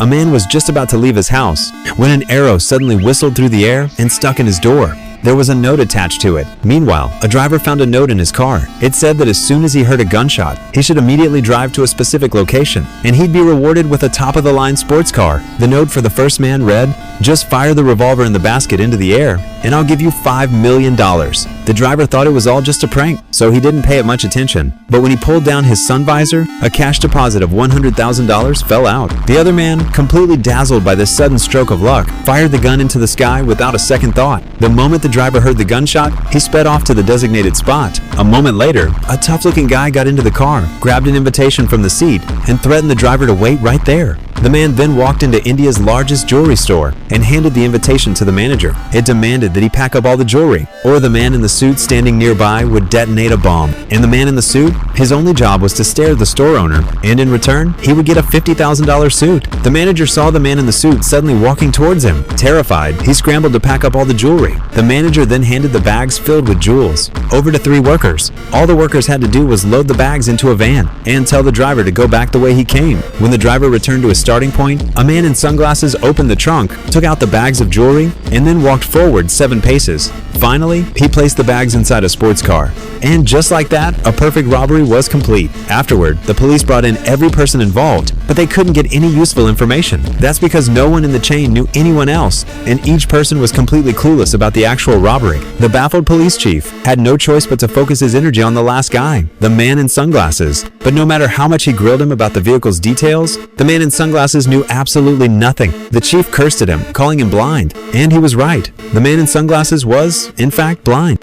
A man was just about to leave his house when an arrow suddenly whistled through the air and stuck in his door. There was a note attached to it. Meanwhile, a driver found a note in his car. It said that as soon as he heard a gunshot, he should immediately drive to a specific location, and he'd be rewarded with a top-of-the-line sports car. The note for the first man read, "Just fire the revolver in the basket into the air, and I'll give you $5 million. The driver thought it was all just a prank, so he didn't pay it much attention. But when he pulled down his sun visor, a cash deposit of $100,000 fell out. The other man, completely dazzled by this sudden stroke of luck, fired the gun into the sky without a second thought. The moment the driver heard the gunshot, he sped off to the designated spot. A moment later, a tough-looking guy got into the car, grabbed an invitation from the seat, and threatened the driver to wait right there. The man then walked into India's largest jewelry store and handed the invitation to the manager. It demanded that he pack up all the jewelry, or the man in the suit standing nearby would detonate a bomb. And the man in the suit, his only job was to stare at the store owner, and in return, he would get a $50,000 suit. The manager saw the man in the suit suddenly walking towards him. Terrified, he scrambled to pack up all the jewelry. The manager then handed the bags filled with jewels over to 3 workers. All the workers had to do was load the bags into a van and tell the driver to go back the way he came. When the driver returned to his starting point, a man in sunglasses opened the trunk, took out the bags of jewelry, and then walked forward 7 paces. Finally, he placed the bags inside a sports car. And just like that, a perfect robbery was complete. Afterward, the police brought in every person involved, but they couldn't get any useful information. That's because no one in the chain knew anyone else, and each person was completely clueless about the actual robbery. The baffled police chief had no choice but to focus his energy on the last guy, the man in sunglasses. But no matter how much he grilled him about the vehicle's details, the man in sunglasses knew absolutely nothing. The chief cursed at him, calling him blind, and he was right. The man in sunglasses was, in fact, blind.